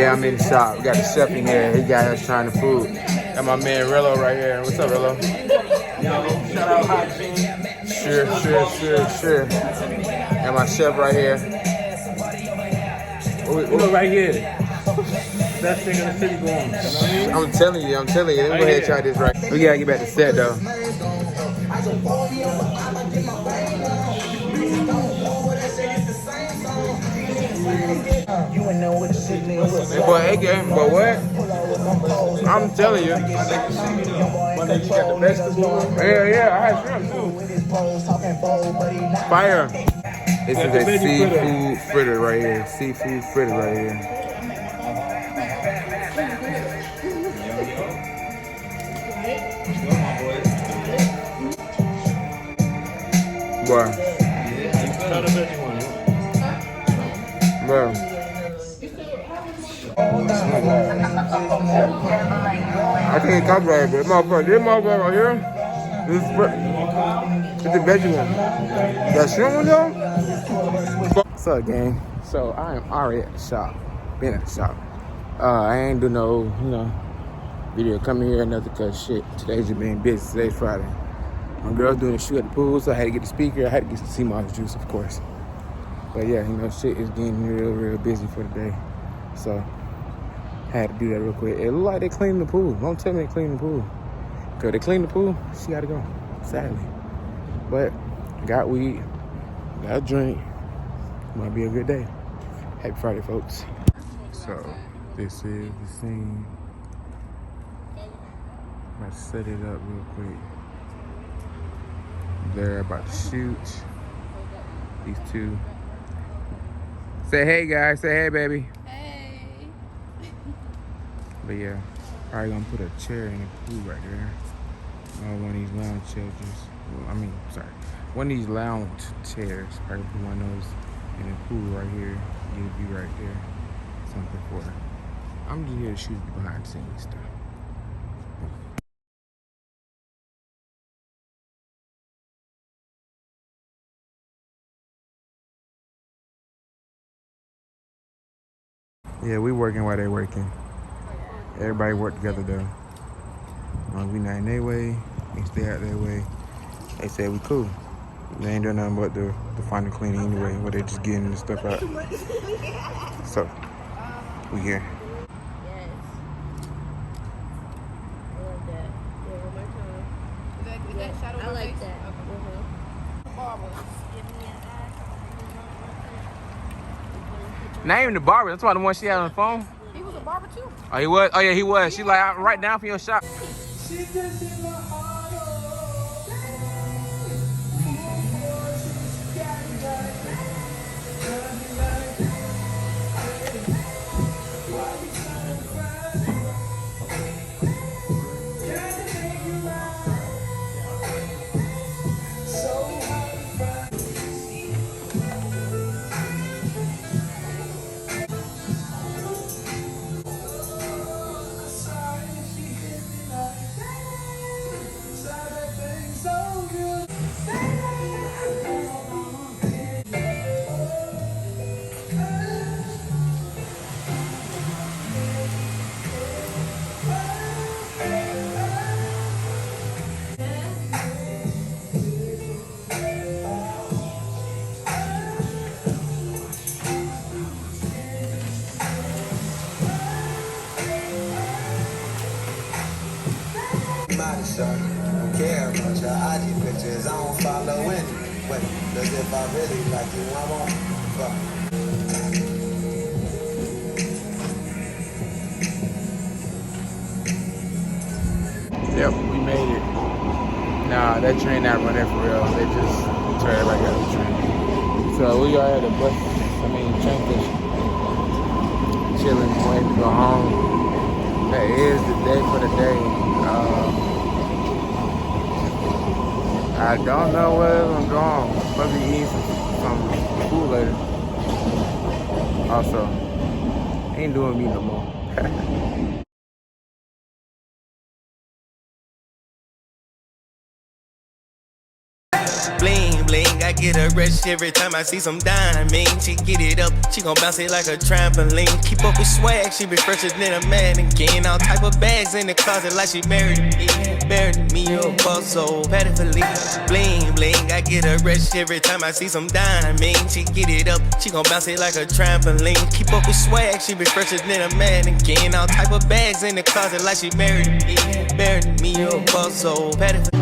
Yeah, I'm in the shop. We got the chef in here. He got us trying the food. Got my man Rello right here. What's up, Rello? Shout out Hygiene. Sure. Got my chef right here. Look right here. Best thing in the city going. You know what I mean? I'm telling you. Let me go ahead and try this right. We gotta get back to set though. Hey boy, hey game, but what? I'm telling you. Yeah, I had shrimp too. Fire. This is a seafood fritter right here. Seafood fritter right here. Boy. Bro. I can't copyright, but this motherfucker right here, it's the veggie one. That shrimp one though? What's up, gang? So I am already at the shop. Been at the shop. I ain't do no, video coming here or nothing because shit, today's just been busy. Today's Friday. My girl's doing a shoot at the pool, so I had to get the speaker. I had to get some sea moss juice, of course. But yeah, shit is getting real busy for the day. So I had to do that real quick. It looked like they cleaned the pool. Don't tell me they cleaned the pool. Because they cleaned the pool, she got to go, sadly. But got weed, got a drink. Might be a good day. Happy Friday, folks. So this is the scene. I'm about to set it up real quick. They're about to shoot. These two. Say hey, guys. Say hey, baby. Hey. But yeah, probably gonna put a chair in the pool right there. One of these lounge chairs. One of these lounge chairs. Probably put one of those in the pool right here. You'll be right there. Something for her. I'm just here to shoot behind the scenes stuff. Yeah, we working while they working. Everybody work together though. We not in their way, we stay out their way. They said we cool. They ain't doing nothing but the final cleaning anyway, where they just getting the stuff out. So, we here. Yes. I love that. Yeah, one more time. Is that shadow I on my like face? that. Not even the barber, that's why the one she had on the phone. He was a barber too. Oh, he was? Oh, yeah, he was. She like, I'm right down for your shop. Don't care about your IG pictures, I don't follow anyway. Cause if I really like you, I won't fuck. Yep, we made it. Nah, that train not running for real. They just turned everybody out of the train. So we are at the train station. Chilling, waiting to go home. That is the day for the day. I don't know where I'm going. Probably eat some food later. Also, ain't doing me no more. Bling, bling, I get a rush every time I see some diamonds. She get it up, she gon' bounce it like a trampoline. Keep up with swag, she be fresher than a mannequin. All type of bags in the closet like she married me. Married me, a boss, so painfully. Bling, bling, I get a rush every time I see some diamonds. She get it up, she gon' bounce it like a trampoline. Keep up with swag, she be fresher than a mannequin. All type of bags in the closet like she married me. Married me, a boss, so painfully.